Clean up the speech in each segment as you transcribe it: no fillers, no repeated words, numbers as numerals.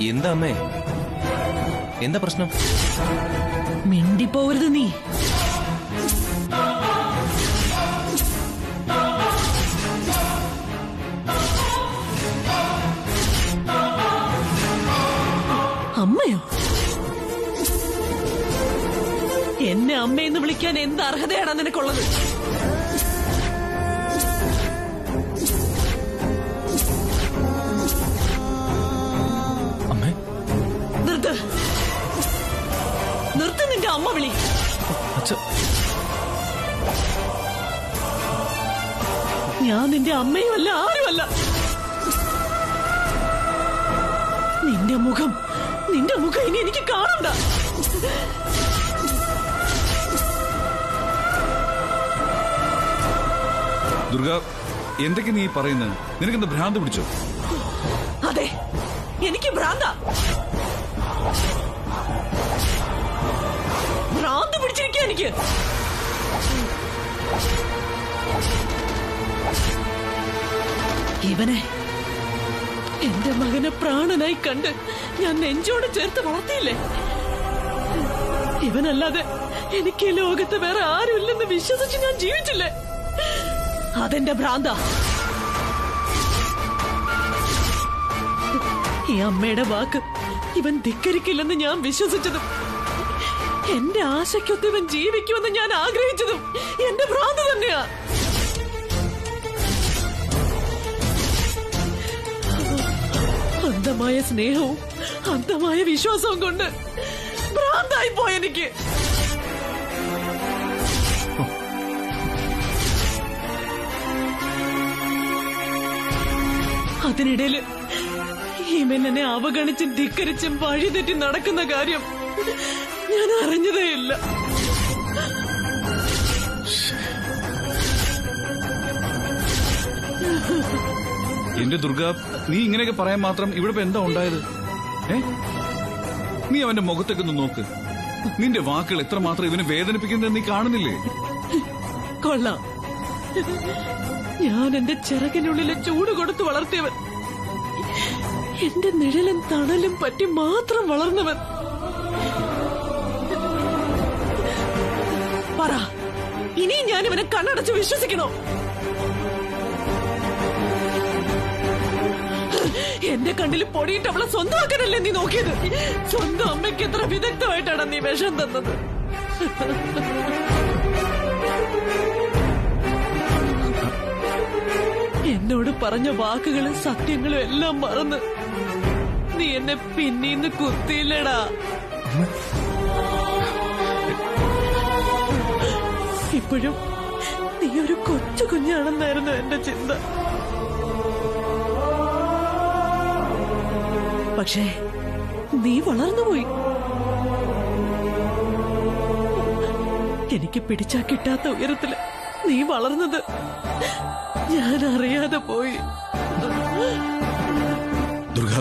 എന്താ അമ്മേ? എന്താ പ്രശ്നം? മിണ്ടിപ്പോവരുത് നീ. അമ്മയോ? എന്നെ അമ്മയെന്ന് വിളിക്കാൻ എന്ത് അർഹതയാണ് നിനക്കുള്ളത്? അമ്മേ, നിർത്ത് നിന്റെ അമ്മ വിളി. ഞാൻ നിന്റെ അമ്മയുമല്ല, ആരുമല്ല. നിന്റെ മുഖം ഇനി എനിക്ക് കാണണ്ട. ദുർഗ, എന്തൊക്കെ നീ പറയുന്നത്? നിനക്കെന്താ ഭ്രാന്ത് പിടിച്ചോ? അതെ, എനിക്ക് ഭ്രാന്ത പിടിച്ചിരിക്കുക. എനിക്ക് ഇവനെ, എന്റെ മകനെ പ്രാണനായി കണ്ട് ഞാൻ നെഞ്ചോട് ചേർത്ത് വളർത്തിയില്ലേ? ഇവനല്ലാതെ എനിക്ക് ഈ ലോകത്ത് വേറെ ആരുമില്ലെന്ന് വിശ്വസിച്ച് ഞാൻ ജീവിച്ചില്ലേ? അതെന്റെ ഭ്രാന്ത. ഈ അമ്മയുടെ വാക്ക് ഇവൻ ധിക്കരിക്കില്ലെന്ന് ഞാൻ വിശ്വസിച്ചതും, എന്റെ ആശയ്ക്കൊത്ത് ഇവൻ ജീവിക്കുമെന്ന് ഞാൻ ആഗ്രഹിച്ചതും എന്റെ ഭ്രാന്ത് തന്നെയാ. അന്ധമായ സ്നേഹവും അന്ധമായ വിശ്വാസവും കൊണ്ട് ഭ്രാന്തായി പോയെനിക്ക്. അതിനിടയില് ഇവൻ എന്നെ അവഗണിച്ചും ധിക്കരിച്ചും വഴിതെറ്റി നടക്കുന്ന കാര്യം ഞാൻ അറിഞ്ഞതേയില്ല. എന്റെ ദുർഗ, നീ ഇങ്ങനെയൊക്കെ പറയാൻ മാത്രം ഇവിടെ ഇപ്പൊ എന്താ ഉണ്ടായത്? നീ അവന്റെ മുഖത്തേക്ക് ഒന്ന് നോക്ക്. നിന്റെ വാക്കുകൾ എത്രമാത്രം ഇവനെ വേദനിപ്പിക്കുന്നത് നീ കാണുന്നില്ലേ? കൊള്ളാം. ഞാൻ എന്റെ ചിറകിനുള്ളിലെ ചൂട് കൊടുത്ത് വളർത്തിയവൻ, എന്റെ നിഴലും തണലും പറ്റി മാത്രം വളർന്നവൻ. പറ, ഇനിയും ഞാൻ ഇവനെ കണ്ണടച്ച് വിശ്വസിക്കണോ? എന്റെ കണ്ണിൽ പൊടിയിട്ട് അവളെ സ്വന്തമാക്കാനല്ലേ നീ നോക്കിയത്? സ്വന്തം അമ്മയ്ക്ക് എത്ര വിദഗ്ധമായിട്ടാണ് നീ വിഷം തന്നത്. എന്നോട് പറഞ്ഞ വാക്കുകളും സത്യങ്ങളും എല്ലാം മറന്ന് നീ എന്നെ പിന്നീന്ന് കുത്തിയില്ലടാ. ഇപ്പോഴും നീ ഒരു കൊച്ചു കുഞ്ഞാണെന്നായിരുന്നു എന്റെ ചിന്ത. പക്ഷേ നീ വളർന്നുപോയി. എനിക്ക് പിടിച്ചാ കിട്ടാത്ത ഉയരത്തില് നീ വളർന്നത് ഞാൻ അറിയാതെ പോയി. ദുർഗ,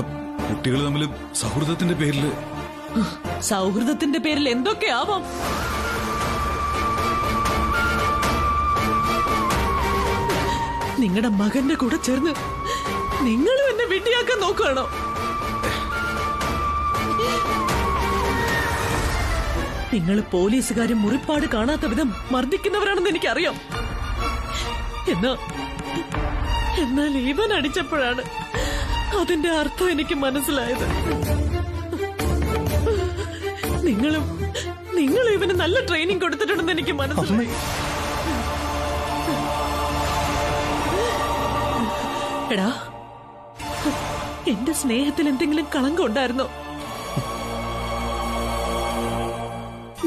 കുട്ടികൾ തമ്മിൽ സൗഹൃദത്തിന്റെ പേരില് സൗഹൃദത്തിന്റെ പേരിൽ എന്തൊക്കെ ആവാം. നിങ്ങളുടെ മകന്റെ കൂടെ ചേർന്ന് നിങ്ങളും എന്നെ വിട്ടിയാക്കാൻ നോക്കുകയാണോ? നിങ്ങൾ പോലീസുകാരും മുറിപ്പാട് കാണാത്ത വിധം മർദ്ദിക്കുന്നവരാണെന്ന് എനിക്കറിയാം. എന്നാൽ ഇവൻ അടിച്ചപ്പോഴാണ് അതിന്റെ അർത്ഥം എനിക്ക് മനസ്സിലായത്. നിങ്ങളും ഇവന് നല്ല ട്രെയിനിങ് കൊടുത്തിട്ടുണ്ടെന്ന് എനിക്ക് മനസ്സിലായി. എടാ, എന്റെ സ്നേഹത്തിൽ എന്തെങ്കിലും കളങ്കം ഉണ്ടായിരുന്നോ?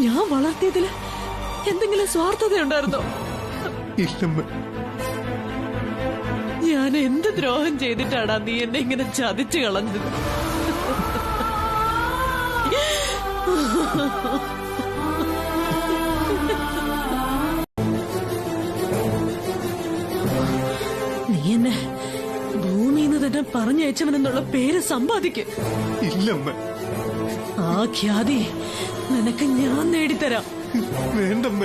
ഞാൻ വളർത്തിയതില് എന്തെങ്കിലും സ്വാർത്ഥതയുണ്ടായിരുന്നോ? ഞാൻ എന്ത് ദ്രോഹം ചെയ്തിട്ടാടാ നീ എന്നെ ഇങ്ങനെ ചതിച്ചു കളഞ്ഞത്? നീ എന്നെ ഭൂമിന്ന് തന്നെ പറഞ്ഞയച്ചവനെന്നുള്ള പേര് സമ്പാദിക്ക്. ഇല്ലമ്മ, ആ ഖ്യാതി നിനക്ക് ഞാൻ നേടിത്തരാം. വേണ്ടമ്മ.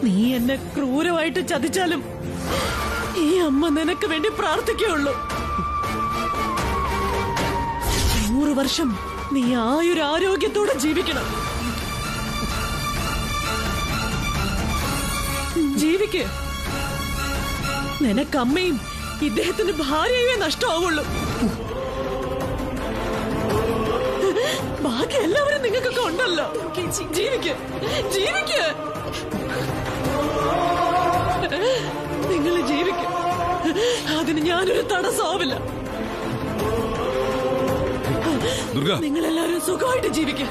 നീ എന്നെ ക്രൂരമായിട്ട് ചതിച്ചാലും ഈ അമ്മ നിനക്ക് വേണ്ടി പ്രാർത്ഥിക്കുള്ളൂ. 100 വർഷം നീ ആയുരാരോഗ്യത്തോടെ ജീവിക്കണം. ജീവിക്ക്. നിനക്ക് അമ്മയും ഇദ്ദേഹത്തിന് ഭാര്യയെ നഷ്ടമാവുള്ളൂ. ബാക്കി എല്ലാവരും നിങ്ങൾക്കൊക്കെ ഉണ്ടല്ലോ. ജീവിക്ക്, ജീവിക്ക്. നിങ്ങൾ ജീവിക്ക്. അതിന് ഞാനൊരു തടസ്സമാവില്ല. നിങ്ങളെല്ലാവരും സുഖമായിട്ട് ജീവിക്കും.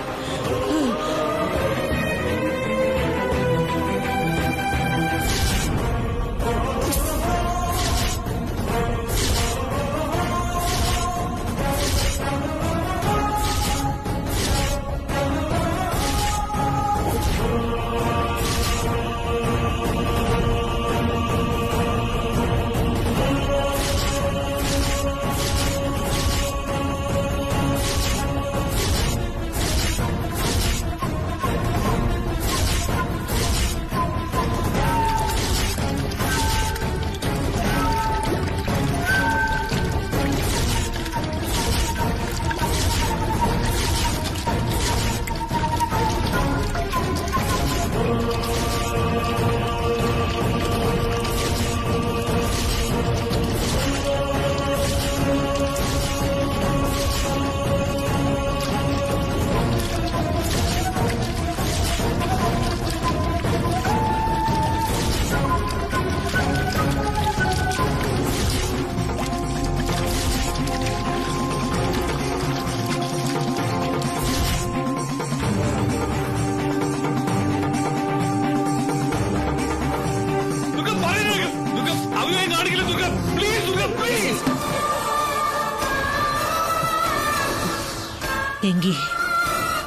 എങ്കി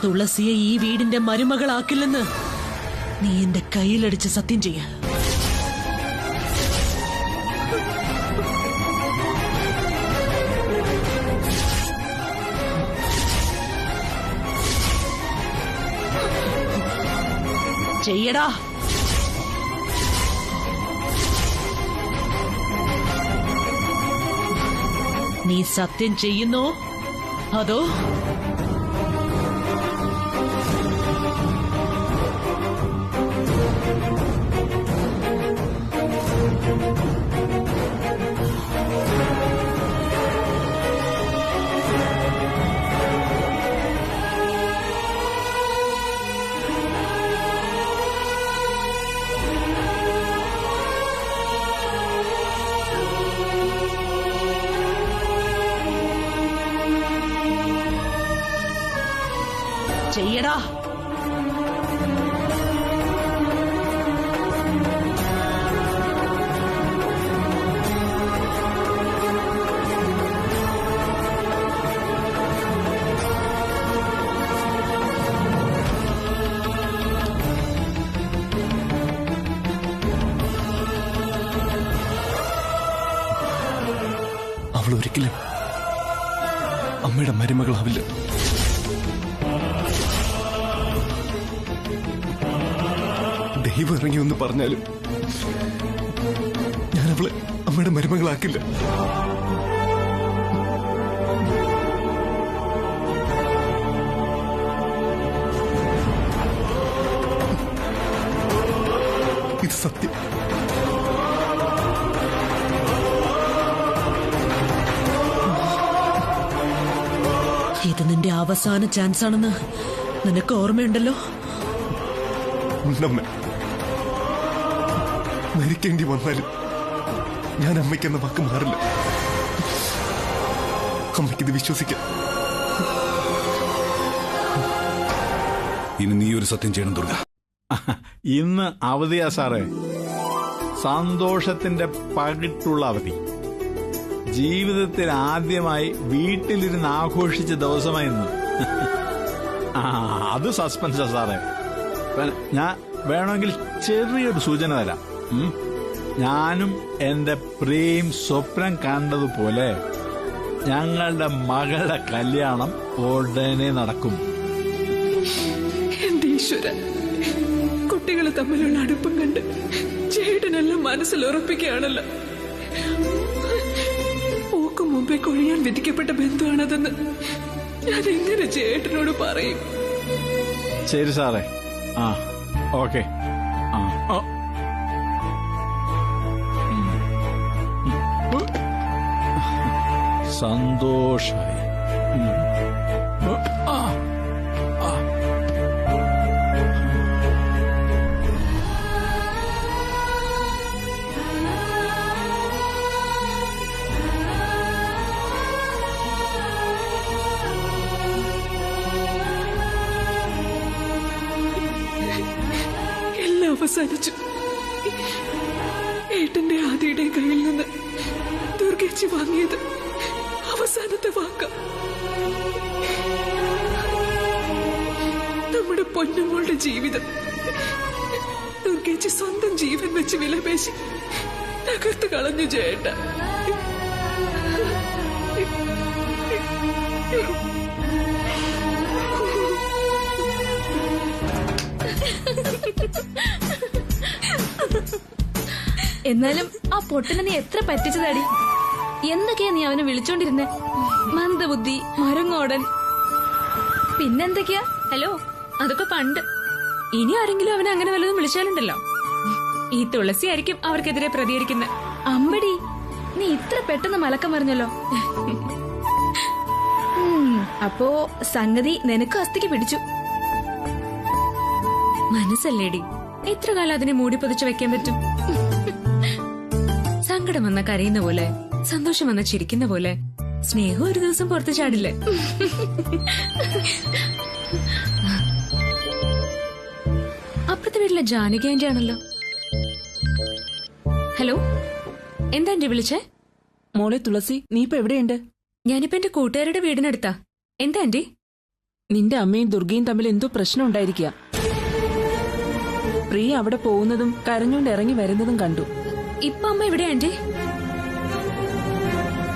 തുളസിയെ ഈ വീടിന്റെ മരുമകളാക്കില്ലെന്ന് നീ എന്റെ കയ്യിലടിച്ച് സത്യം ചെയ്യ. ചെയ്യടാ. നീ സത്യം ചെയ്യുന്നോ അതോ ചെയ്യടാ. അവൾ ഒരിക്കലും അമ്മയുടെ മരുമകളാവില്ല. ദൈവം ഇറങ്ങി ഒന്ന് പറഞ്ഞാലും ഞാൻ അവളെ അമ്മയുടെ മരുമകളാക്കില്ല. ഇത് സത്യം. ഇത് നിന്റെ അവസാന ചാൻസ് ആണെന്ന് നിനക്ക് ഓർമ്മയുണ്ടല്ലോ. ഉണ്ടമ്മ. മരിക്കേണ്ടി വന്നാലും ഞാൻ അമ്മയ്ക്കെന്ന വാക്ക് മാറില്ല. അമ്മയ്ക്കിത് വിശ്വസിക്കാം. ഇനി നീ ഒരു സത്യം ചെയ്യണം ദുർഗ. ഇന്ന് അവധിയാ സാറേ. സന്തോഷത്തിന്റെ പകിട്ടുള്ള അവധി. ജീവിതത്തിൽ ആദ്യമായി വീട്ടിലിരുന്ന് ആഘോഷിച്ച ദിവസമായിരുന്നു. അത് സസ്പെൻസാ സാറേ. ഞാൻ വേണമെങ്കിൽ ചെറിയൊരു സൂചന തരാം. ഞാനും എന്റെ പ്രേം സ്വപ്നം കണ്ടതുപോലെ ഞങ്ങളുടെ മകളുടെ കല്യാണം ഉടനെ നടക്കും. എന്റെ ഈശ്വര, കുട്ടികൾ തമ്മിലുള്ള അടുപ്പം കണ്ട് ചേട്ടനെല്ലാം മനസ്സിൽ ഉറപ്പിക്കുകയാണല്ലോ. പോക്ക് മുമ്പേ കൊഴിയാൻ വിധിക്കപ്പെട്ട ബന്ധുവാണതെന്ന് ഞാൻ എങ്ങനെ ചേട്ടനോട് പറയും? ശരി സാറേ. ആ ഓക്കെ. ആ സന്തോഷായി. എല്ലാം അവസാനിച്ചു. ഏട്ടന്റെ ആദിയുടെ കയ്യിൽ നിന്ന് ദുർഗേച്ചി വാങ്ങിയത് അവസാനത്തെ വാക്ക. നമ്മുടെ പൊന്നുമോളുടെ ജീവിതം ദുർഗേച്ചി സ്വന്തം ജീവൻ വെച്ച് വിലപേശി തകർത്ത് കളഞ്ഞു ചേട്ട. എന്നാലും ആ പൊട്ടനെ നീ എത്ര പറ്റിച്ചതാടി? എന്തൊക്കെയാ നീ അവനെ വിളിച്ചോണ്ടിരുന്നെ? മന്ദബുദ്ധി, മരങ്ങോടൻ, പിന്നെന്തൊക്കെയാ? ഹലോ, അതൊക്കെ പണ്ട്. ഇനി ആരെങ്കിലും അവനെ അങ്ങനെ വല്ലതും വിളിച്ചാലുണ്ടല്ലോ, ഈ തുളസി ആയിരിക്കും അവർക്കെതിരെ പ്രതികരിക്കുന്നത്. അമ്മടി, നീ ഇത്ര പെട്ടെന്ന് മലക്കം മറിഞ്ഞല്ലോ. അപ്പോ സംഗതി നിനക്ക് അസ്ഥിക്ക് പിടിച്ചു. മനസ്സല്ലേടി, എത്ര കാലം അതിനെ മൂടി പൊതിച്ചു വെക്കാൻ പറ്റും? സങ്കടം വന്ന കരയുന്ന പോലെ, സന്തോഷം വന്ന ചിരിക്കുന്ന പോലെ, സ്നേഹം ഒരു ദിവസം പുറത്തു ചാടില്ലേ? അപ്പുറത്തെ വീട്ടിലെ ജാനകി ആന്റി ആണല്ലോ. ഹലോ, എന്താ ആന്റി വിളിച്ചേ? മോളെ തുളസി, നീ ഇപ്പൊ എവിടെയുണ്ട്? ഞാനിപ്പോ എന്റെ കൂട്ടുകാരുടെ വീടിനടുത്താ. എന്താ ആന്റി? നിന്റെ അമ്മയും ദുർഗയും തമ്മിൽ എന്തോ പ്രശ്നം ഉണ്ടായിരിക്കുക. പ്രിയ അവിടെ പോകുന്നതും കരഞ്ഞോണ്ട് ഇറങ്ങി വരുന്നതും കണ്ടു. ഇപ്പൊ അമ്മ എവിടെ ആന്റി?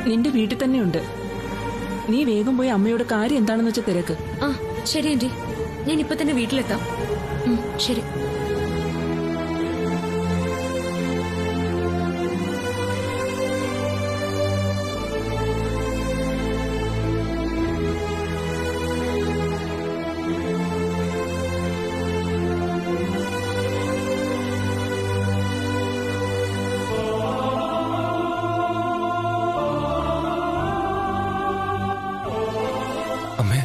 നിന്റെ വീട്ടിൽ തന്നെയുണ്ട്. നീ വേഗം പോയി അമ്മയോട് കാര്യം എന്താണെന്ന് വെച്ചാൽ തിരക്ക്. ആ ശരി ആന്റി, ഞാൻ ഇപ്പൊ തന്നെ വീട്ടിലെത്താം. ശരി. അമ്മേ,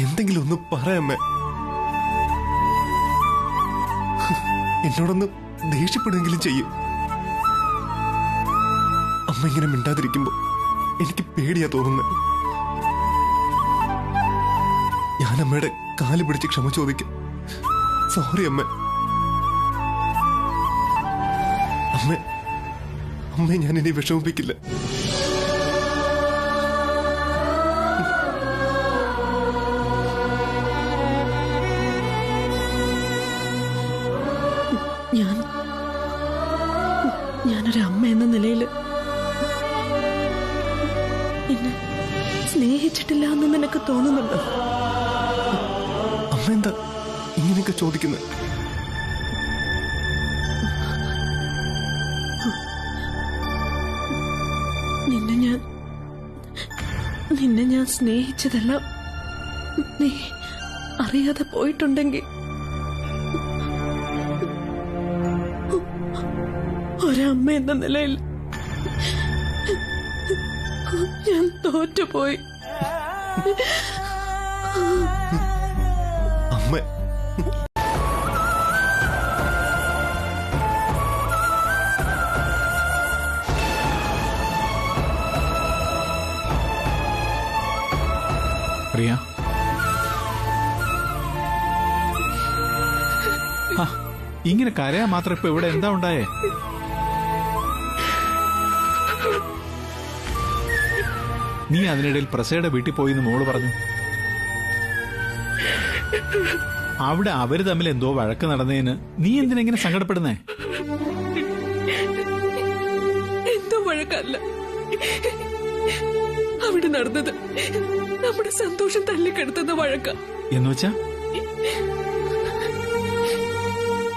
എന്തെങ്കിലും ഒന്ന് പറയാമ്മേ. എന്നോടൊന്ന് ദേഷ്യപ്പെടുകയെങ്കിലും ചെയ്യും. അമ്മ ഇങ്ങനെ മിണ്ടാതിരിക്കുമ്പോ എനിക്ക് പേടിയാ തോന്നുന്നത്. ഞാൻ അമ്മയുടെ കാല് പിടിച്ച് ക്ഷമ ചോദിക്കാം. സോറി അമ്മ. അമ്മയെ ഞാൻ ഇനി വിഷമിപ്പിക്കില്ല. ഞാനൊരു അമ്മ എന്ന നിലയിൽ എന്നെ സ്നേഹിച്ചിട്ടില്ല എന്ന് നിനക്ക് തോന്നുന്നുണ്ടോ? അമ്മ എന്താ ഇങ്ങനെയൊക്കെ ചോദിക്കുന്നത്? നിന്നെ ഞാൻ സ്നേഹിച്ചതല്ല. നീ അറിയാതെ പോയിട്ടുണ്ടെങ്കിൽ ഒരമ്മ എന്ന നിലയിൽ ഞാൻ തോറ്റുപോയി. അമ്മ പ്രിയ, ഇങ്ങനെ കരയാ മാത്രം ഇപ്പൊ ഇവിടെ എന്താ ഉണ്ടായേ? നീ അതിനിടയിൽ പ്രസയുടെ വീട്ടിൽ പോയിന്ന് മോള് പറഞ്ഞു. അവിടെ അവര് തമ്മിൽ എന്തോ വഴക്ക് നടന്നതിന് നീ എന്തിനെങ്ങനെ സങ്കടപ്പെടുന്നേ? എന്തോ വഴക്കല്ല അവിടെ നടന്നത്. നമ്മുടെ സന്തോഷം തല്ലിക്കെടുത്തുന്ന വഴക്ക. എന്നുവെച്ചാ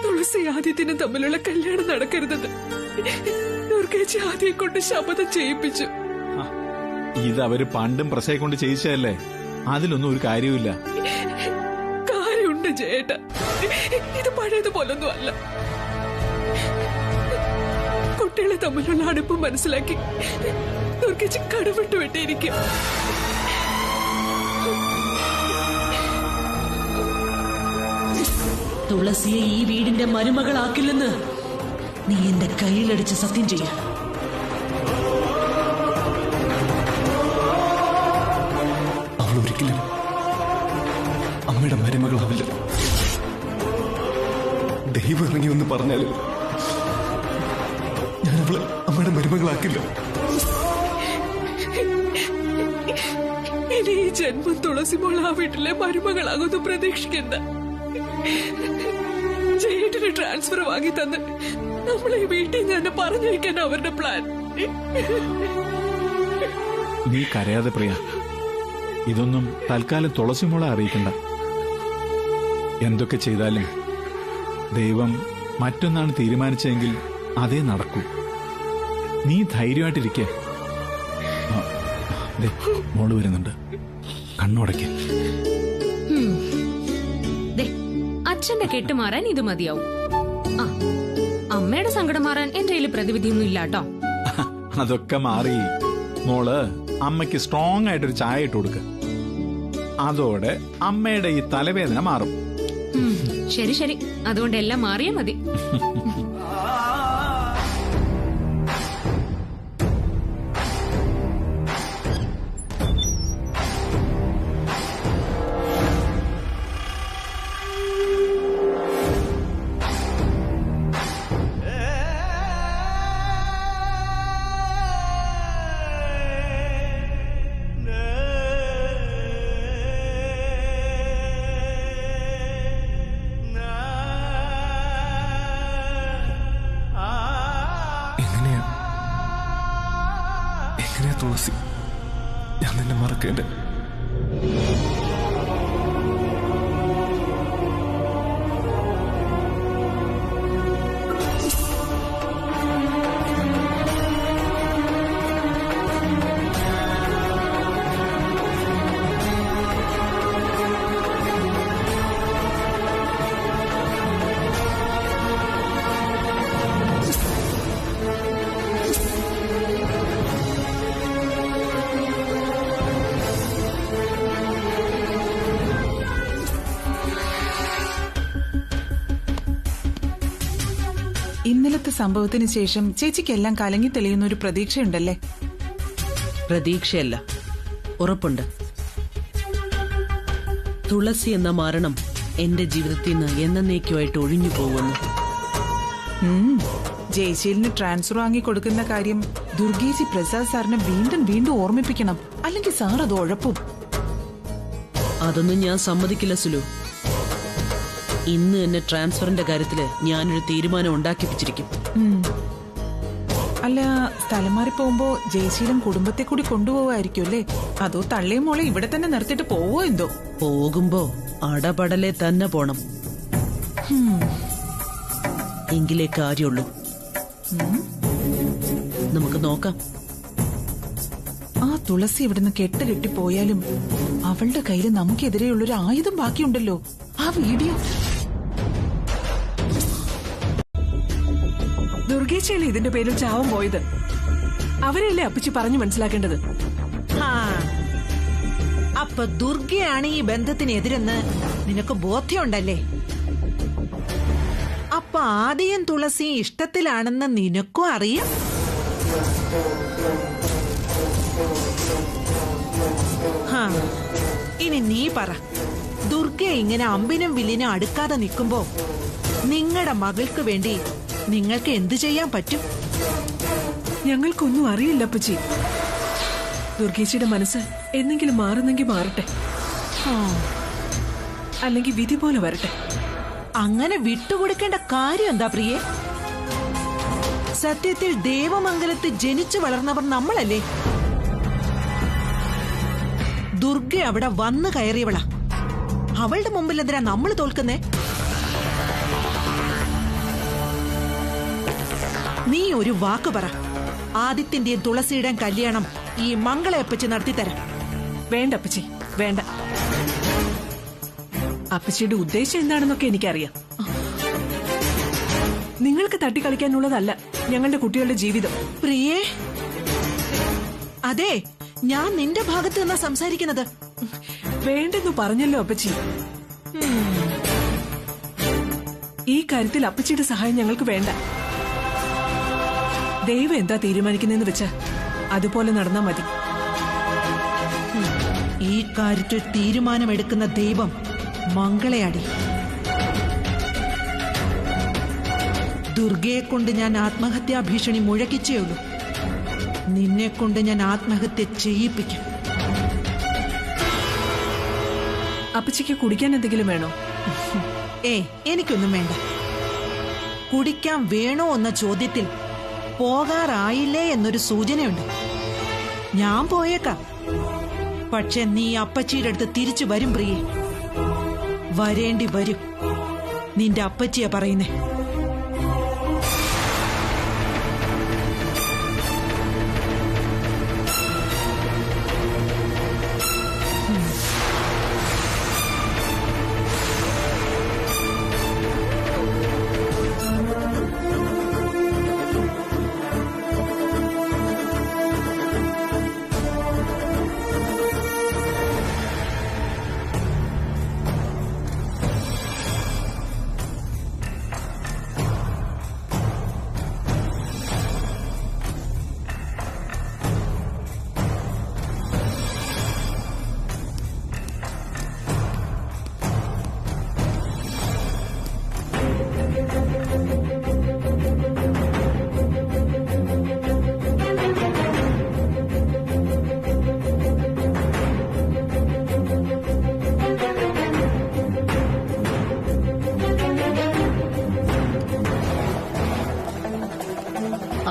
തുളസി ആദ്യത്തിനും തമ്മിലുള്ള കല്യാണം നടക്കരുതെന്ന് ദുർഗേച്ചി ആദ്യം കൊണ്ട് ശപഥം ചെയ്യിപ്പിച്ചു. ഇത് അവര് പണ്ടും പ്രസയെ കൊണ്ട് ചെയ്യിച്ചതല്ലേ, അതിലൊന്നും ഒരു കാര്യമില്ല. കാര്യമുണ്ട് ജയേട്ട, ഇത് പഴയതുപോലൊന്നും അല്ല. കുട്ടികളെ തമ്മിലുള്ള അടുപ്പം മനസ്സിലാക്കി ദുർഗേച്ചി കടവിട്ട് വിട്ടിരിക്കും. തുളസിയെ ഈ വീടിന്റെ മരുമകളാക്കില്ലെന്ന് നീ എന്റെ കയ്യിലടിച്ച് സത്യം ചെയ്യ. അവൾ ഒരിക്കലും അമ്മയുടെ മരുമകളാവില്ല. ദൈവം ഇറങ്ങി ഒന്ന് പറഞ്ഞാലും ഞാൻ അവളെ അമ്മയുടെ മരുമകളാക്കില്ല. ഇനി ഈ ജന്മം തുളസി മോൾ ആ വീട്ടിലെ മരുമകളാകുന്നു പ്രതീക്ഷിക്കണ്ട. ജയേട്ടന് ട്രാൻസ്ഫർ വാങ്ങി തന്ന് നമ്മളെ ഈ വീട്ടിൽ ഞാൻ പറഞ്ഞു വയ്ക്കാൻ അവരുടെ പ്ലാൻ. നീ കരയാതെ പ്രിയ, ഇതൊന്നും തൽക്കാലം തുളസി മോളെ അറിയിക്കണ്ട. എന്തൊക്കെ ചെയ്താലും ദൈവം മറ്റൊന്നാണ് തീരുമാനിച്ചതെങ്കിൽ അതേ നടക്കൂ. നീ ധൈര്യമായിട്ടിരിക്കേ. മോള് വരുന്നുണ്ട്, കണ്ണുടയ്ക്ക്. അച്ഛന്റെ കെട്ട് മാറാൻ ഇത് മതിയാവും. ആ, അമ്മയുടെ സങ്കടം മാറാൻ എന്റെ കയ്യിൽ പ്രതിവിധിയൊന്നും ഇല്ലാട്ടോ. അതൊക്കെ മാറി. മോള് അമ്മയ്ക്ക് സ്ട്രോങ് ആയിട്ടൊരു ചായ ഇട്ട് കൊടുക്ക. അതോടെ അമ്മയുടെ ഈ തലവേദന മാറും. ശരി ശരി, അതുകൊണ്ട് എല്ലാം മാറിയാ മതി. എങ്ങനെയാ തുളസി ഞാൻ നിന്നെ മറക്കേണ്ടേ? ഇന്നലത്തെ സംഭവത്തിന് ശേഷം ചേച്ചിക്കെല്ലാം കലങ്ങി തെളിയുന്ന ഒരു പ്രതീക്ഷയുണ്ടല്ലേ? പ്രതീക്ഷയല്ല, ഉറപ്പുണ്ട്. തുളസി എന്ന മരണം എന്റെ ജീവിതത്തിൽ നിന്ന് എന്നേക്കുമായിട്ട് ഒഴിഞ്ഞു പോകുന്നു. ജയശീലിന് ട്രാൻസ്ഫർ വാങ്ങി കൊടുക്കുന്ന കാര്യം ദുർഗേജി പ്രസാദ് സാറിനെ വീണ്ടും ഓർമ്മിപ്പിക്കണം. അല്ലെങ്കിൽ സാർ അത് ഉഴപ്പും. അതൊന്നും ഞാൻ സമ്മതിക്കില്ല സുലു. ഇന്ന് എന്നെ ട്രാൻസ്ഫറിന്റെ കാര്യത്തില് ഞാനൊരു തീരുമാനം ഉണ്ടാക്കിപ്പിച്ചിരിക്കും. അല്ല, സ്ഥലം മാറി പോകുമ്പോ ജയശീലൻ കുടുംബത്തെ കൂടി കൊണ്ടുപോവായിരിക്കും അല്ലേ? അതോ തള്ളിയും മോളെ ഇവിടെ തന്നെ നിർത്തിട്ട് പോവോ എന്തോ? പോകുമ്പോ അടപടലെ തന്നെ പോണം, എങ്കിലേ കാര്യമുള്ളൂ. നമുക്ക് നോക്കാം. ആ തുളസി ഇവിടുന്ന് കെട്ടി പോയാലും അവളുടെ കയ്യിൽ നമുക്കെതിരെയുള്ളൊരു ആയുധം ബാക്കിയുണ്ടല്ലോ, ആ വീഡിയോ. ദുർഗേച്ചയല്ലേ ഇതിന്റെ പേരിൽ ചാവം പോയത്? അവരെയല്ലേ അപ്പച്ചി പറഞ്ഞു മനസ്സിലാക്കേണ്ടത്. അപ്പൊ ദുർഗയാണ് ഈ ബന്ധത്തിനെതിരെന്ന് നിനക്ക് ബോധ്യമുണ്ടല്ലേ? അപ്പൊ ആദ്യം തുളസി ഇഷ്ടത്തിലാണെന്ന് നിനക്കും അറിയാം. ഇനി നീ പറ, ദുർഗ ഇങ്ങനെ അമ്പിനും വില്ലിനും അടുക്കാതെ നിൽക്കുമ്പോ നിങ്ങളുടെ മകൾക്ക് വേണ്ടി നിങ്ങൾക്ക് എന്തു ചെയ്യാൻ പറ്റും? ഞങ്ങൾക്കൊന്നും അറിയില്ല അപ്പച്ചി. ദുർഗേച്ചിയുടെ മനസ്സ് എന്തെങ്കിലും മാറുന്നെങ്കിൽ മാറട്ടെ, അല്ലെങ്കിൽ വിധി പോലെ വരട്ടെ. അങ്ങനെ വിട്ടുകൊടുക്കേണ്ട കാര്യം എന്താ പ്രിയേ? സത്യത്തിൽ ദേവമംഗലത്ത് ജനിച്ചു വളർന്നവർ നമ്മളല്ലേ? ദുർഗ അവിടെ വന്നു കയറിയവളാ. അവളുടെ മുമ്പിൽ എന്തിനാ നമ്മൾ തോൽക്കുന്നേ? നീ ഒരു വാക്ക് പറ. ആദിത്യന്റെയും തുളസിയുടെയും കല്യാണം ഈ മംഗളയപ്പച്ചി നടത്തിത്തരാം. വേണ്ട അപ്പച്ചി, വേണ്ട. അപ്പച്ചിയുടെ ഉദ്ദേശം എന്താണെന്നൊക്കെ എനിക്കറിയാം. നിങ്ങൾക്ക് തട്ടിക്കളിക്കാനുള്ളതല്ല ഞങ്ങളുടെ കുട്ടികളുടെ ജീവിതം. പ്രിയേ, അതെ, ഞാൻ നിന്റെ ഭാഗത്ത് നിന്നാ സംസാരിക്കുന്നത്. വേണ്ടെന്നു പറഞ്ഞല്ലോ അപ്പച്ചി. ഈ കാര്യത്തിൽ അപ്പച്ചിയുടെ സഹായം ഞങ്ങൾക്ക് വേണ്ട. ദൈവം എന്താ തീരുമാനിക്കുന്നതെന്ന് വെച്ചാ അതുപോലെ നടന്നാ മതി. ഈ കാര്യത്തിൽ തീരുമാനമെടുക്കുന്ന ദൈവം മംഗളയാടി. ദുർഗയെ കൊണ്ട് ഞാൻ ആത്മഹത്യാ ഭീഷണി മുഴക്കിച്ചേ ഉള്ളൂ. നിന്നെ കൊണ്ട് ഞാൻ ആത്മഹത്യ ചെയ്യിപ്പിക്കും. അപ്പച്ചിക്ക് കുടിക്കാൻ എന്തെങ്കിലും വേണോ? എനിക്കൊന്നും വേണ്ട. കുടിക്കാൻ വേണോ എന്ന ചോദ്യത്തിൽ പോകാറായില്ലേ എന്നൊരു സൂചനയുണ്ട്. ഞാൻ പോയേക്കാം. പക്ഷെ നീ അപ്പച്ചിയുടെ അടുത്ത് തിരിച്ചു വരും പ്രിയേ. വരേണ്ടി വരും. നിന്റെ അപ്പച്ചിയാ പറയുന്നേ.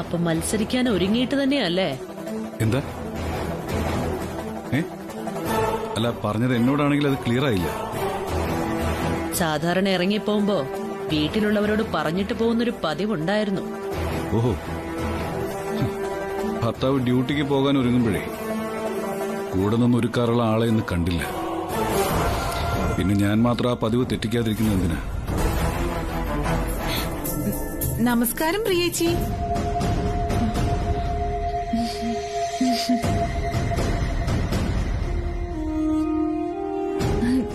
അപ്പൊ മത്സരിക്കാൻ ഒരുങ്ങിയിട്ട് തന്നെയല്ലേ? എന്താ? അല്ല, പറഞ്ഞത് എന്നോടാണെങ്കിൽ അത് ക്ലിയർ ആയില്ല. സാധാരണ ഇറങ്ങിപ്പോകുമ്പോ വീട്ടിലുള്ളവരോട് പറഞ്ഞിട്ട് പോകുന്നൊരു പതിവുണ്ടായിരുന്നു. ഓഹോ, ഭർത്താവ് ഡ്യൂട്ടിക്ക് പോകാൻ ഒരുങ്ങുമ്പോഴേ കൂടെ നിന്ന് ഒരുക്കാറുള്ള ആളെ ഇന്ന് കണ്ടില്ല. പിന്നെ ഞാൻ മാത്രം ആ പതിവ് തെറ്റിക്കാതിരിക്കുന്നത് എന്തിനാ? നമസ്കാരം പ്രിയേച്ചി.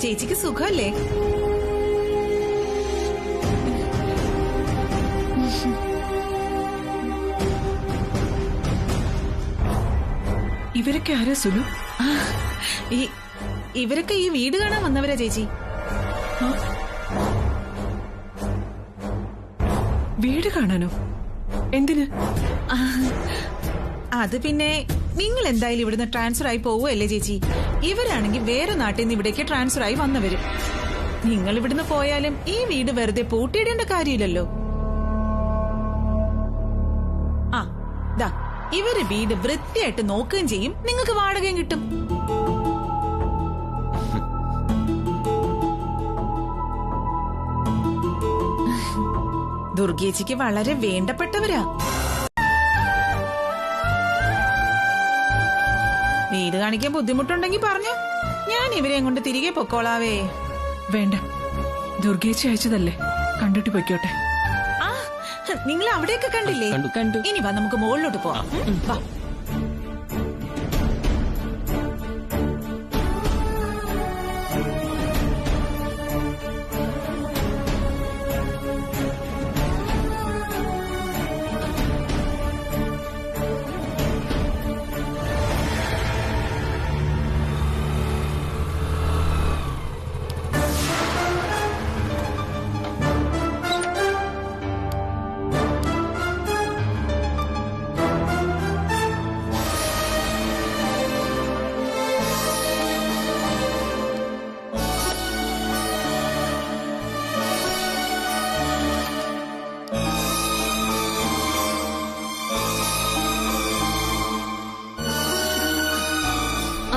ചേച്ചിക്ക് സുഖമല്ലേ? ഇവരൊക്കെ ആരാ സുലു? ഇവരൊക്കെ ഈ വീട് കാണാൻ വന്നവരാ ചേച്ചി. വീട് കാണാനോ? എന്തിന്? അത് പിന്നെ നിങ്ങൾ എന്തായാലും ഇവിടുന്ന് ട്രാൻസ്ഫർ ആയി പോവുകയല്ലേ ചേച്ചി. ഇവരാണെങ്കിൽ വേറെ നാട്ടിൽ നിന്ന് ഇവിടേക്ക് ട്രാൻസ്ഫർ ആയി വന്നവര്. നിങ്ങൾ ഇവിടുന്ന് പോയാലും ഈ വീട് വെറുതെ പൂട്ടിയിടേണ്ട കാര്യമില്ലല്ലോ. ആ ദാ ഇവര് വീട് വൃത്തിയായിട്ട് നോക്കുകയും ചെയ്യും, നിങ്ങൾക്ക് വാടകയും കിട്ടും. ദുർഗേച്ചിക്ക് വളരെ വേണ്ടപ്പെട്ടവരാ. വീട് കാണിക്കാൻ ബുദ്ധിമുട്ടുണ്ടെങ്കിൽ പറഞ്ഞോ, ഞാൻ ഇവരെയും കൊണ്ട് തിരികെ പൊക്കോളാവേ. വേണ്ട, ദുർഗേച്ചി അയച്ചതല്ലേ, കണ്ടിട്ട് പൊയ്ക്കോട്ടെ. ആ, നിങ്ങൾ അവിടെയൊക്കെ കണ്ടില്ലേ? കണ്ടു. ഇനി വാ, നമുക്ക് മുകളിലോട്ട് പോവാം. വാ.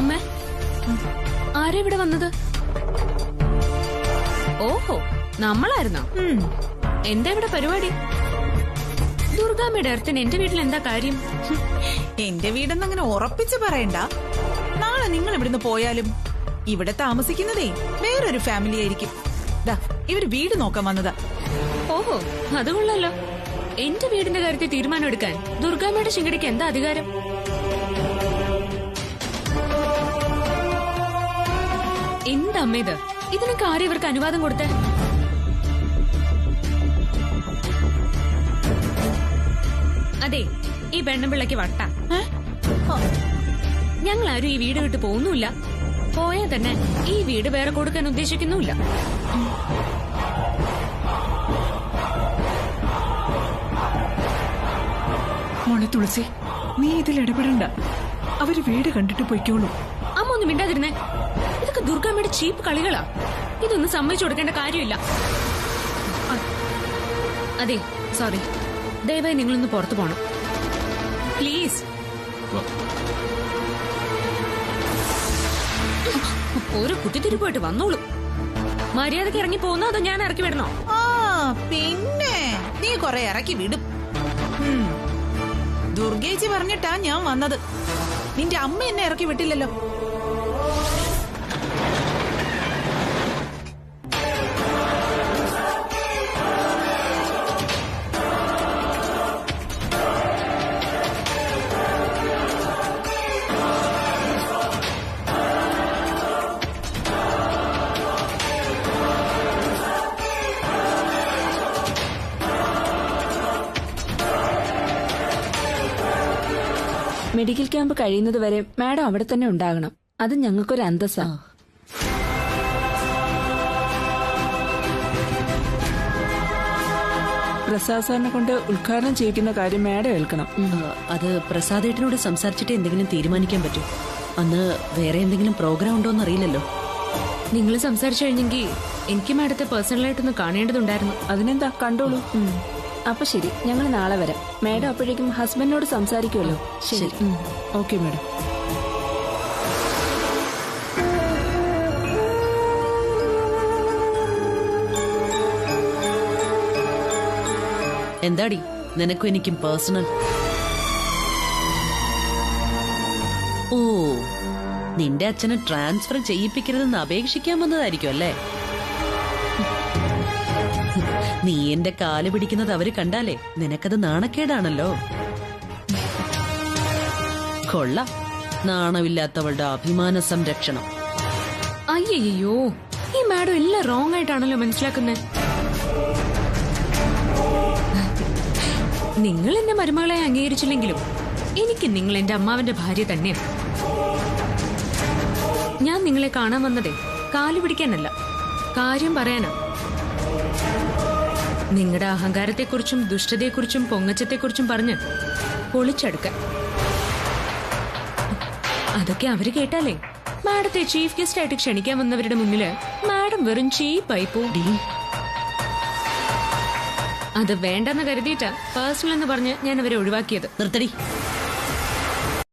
അമ്മ, ആരാ ഇവിടെ വന്നത്? ഓഹോ, നമ്മളായിരുന്നോ? എന്താ ഇവിടെ പരിപാടി? ദുർഗ ദുർഗാമ്മയുടെ അടുത്തിന് എന്റെ വീട്ടിൽ എന്താ കാര്യം? എന്റെ വീടെന്ന് അങ്ങനെ ഉറപ്പിച്ച് പറയണ്ട. നാളെ നിങ്ങൾ ഇവിടുന്ന് പോയാലും ഇവിടെ താമസിക്കുന്നതേ വേറൊരു ഫാമിലി ആയിരിക്കും. ദാ ഇവര് വീട് നോക്കാൻ വന്നതാ. ഓഹോ, അത് കൊള്ളാലോ. എന്റെ വീടിന്റെ കാര്യത്തിൽ തീരുമാനം എടുക്കാൻ ദുർഗാമ്മയുടെ ശിങ്കടിക്ക് എന്താ അധികാരം? എന്താ അമ്മ ഇത്? ഇതിനൊക്കെ ആരും ഇവർക്ക് അനുവാദം കൊടുത്തേ? അതെ, ഈ പെണ്ണുപിള്ളക്ക് വട്ട. ഞങ്ങൾ ആരും ഈ വീട് വിട്ട് പോകുന്നുമില്ല. പോയാൽ തന്നെ ഈ വീട് വേറെ കൊടുക്കാൻ ഉദ്ദേശിക്കുന്നുമില്ല. മോളെ തുളസി, നീ ഇതിൽ ഇടപെടണ്ട. അവര് വീട് കണ്ടിട്ട് പൊയ്ക്കോളൂ. അമ്മ ഒന്നും മിണ്ടാതിരുന്നേ. ഇതൊക്കെ ദുർഗാമ്മയുടെ ചീപ്പ് കളികളാ. ഇതൊന്നും സമ്മതിച്ചു കൊടുക്കേണ്ട കാര്യമില്ല. അതെ, സോറി. ദയവായി നിങ്ങളൊന്ന് പുറത്തു പോണം പ്ലീസ്. ഒരു കുത്തിത്തിരിപ്പായിട്ട് വന്നോളൂ. മര്യാദക്ക് ഇറങ്ങി പോകുന്നോ അതോ ഞാൻ ഇറക്കി വിടണോ? പിന്നെ നീ കൊറേ ഇറക്കി വിടും. ദുർഗേച്ചി പറഞ്ഞിട്ടാ ഞാൻ വന്നത്. നിന്റെ അമ്മ എന്നെ ഇറക്കി വിട്ടില്ലല്ലോ. മെഡിക്കൽ ക്യാമ്പ് കഴിയുന്നത് വരെ മാഡം അവിടെ തന്നെ ഉണ്ടാകണം. അത് ഞങ്ങൾക്കൊരു അന്തസ്സാ. പ്രസാദ് സാറിനെ കൊണ്ട് ഉദ്ഘാടനം ചെയ്യിക്കുന്ന കാര്യം മാഡം ഏൽക്കണം. അത് പ്രസാദേട്ടനോട് സംസാരിച്ചിട്ട് എന്തെങ്കിലും തീരുമാനിക്കാൻ പറ്റും. അന്ന് വേറെ എന്തെങ്കിലും പ്രോഗ്രാം ഉണ്ടോന്ന് അറിയില്ലല്ലോ. നിങ്ങൾ സംസാരിച്ചു കഴിഞ്ഞെങ്കിൽ എനിക്ക് മാഡത്തെ പേഴ്സണലായിട്ടൊന്ന് കാണേണ്ടതുണ്ടായിരുന്നു. അതിനെന്താ, കണ്ടോളൂ. അപ്പൊ ശരി, ഞങ്ങൾ നാളെ വരാം. മാഡം അപ്പോഴേക്കും ഹസ്ബൻഡിനോട് സംസാരിക്കുമല്ലോ. ശരി. Okay madam. എന്താടി നിനക്കും എനിക്കും പേഴ്സണൽ? ഓ, നിന്റെ അച്ഛനെ ട്രാൻസ്ഫർ ചെയ്യിപ്പിക്കരുതെന്ന് അപേക്ഷിക്കാൻ വന്നതായിരിക്കും അല്ലേ? നീ എന്റെ കാല് പിടിക്കുന്നത് അവര് കണ്ടാലേ നിനക്കത് നാണക്കേടാണല്ലോ. കൊള്ള, നാണമില്ലാത്തവളുടെ അഭിമാന സംരക്ഷണം. അയ്യോ, ഈ മാഡം എല്ലാം റോങ് ആയിട്ടാണല്ലോ മനസ്സിലാക്കുന്നത്. നിങ്ങൾ എന്റെ മരുമകളെ അംഗീകരിച്ചില്ലെങ്കിലും എനിക്ക് നിങ്ങൾ എന്റെ അമ്മാവന്റെ ഭാര്യ തന്നെയാണ്. ഞാൻ നിങ്ങളെ കാണാൻ വന്നതേ കാലു പിടിക്കാനല്ല, കാര്യം പറയാനാ. നിങ്ങളുടെ അഹങ്കാരത്തെക്കുറിച്ചും ദുഷ്ടതയെക്കുറിച്ചും പൊങ്ങച്ചത്തെക്കുറിച്ചും പറഞ്ഞ് പൊളിച്ചെടുക്കാൻ. അതൊക്കെ അവര് കേട്ടാലേ മാഡത്തെ ചീഫ് ഗസ്റ്റ് ആയിട്ട് ക്ഷണിക്കാൻ വന്നവരുടെ മുന്നില് മാഡം വെറും ചീപ്പായി പോകും. അത് വേണ്ടെന്ന് കരുതിയിട്ടാ പേഴ്സണൽ എന്ന് പറഞ്ഞ് ഞാൻ അവരെ ഒഴിവാക്കിയത്. നിർത്തടി.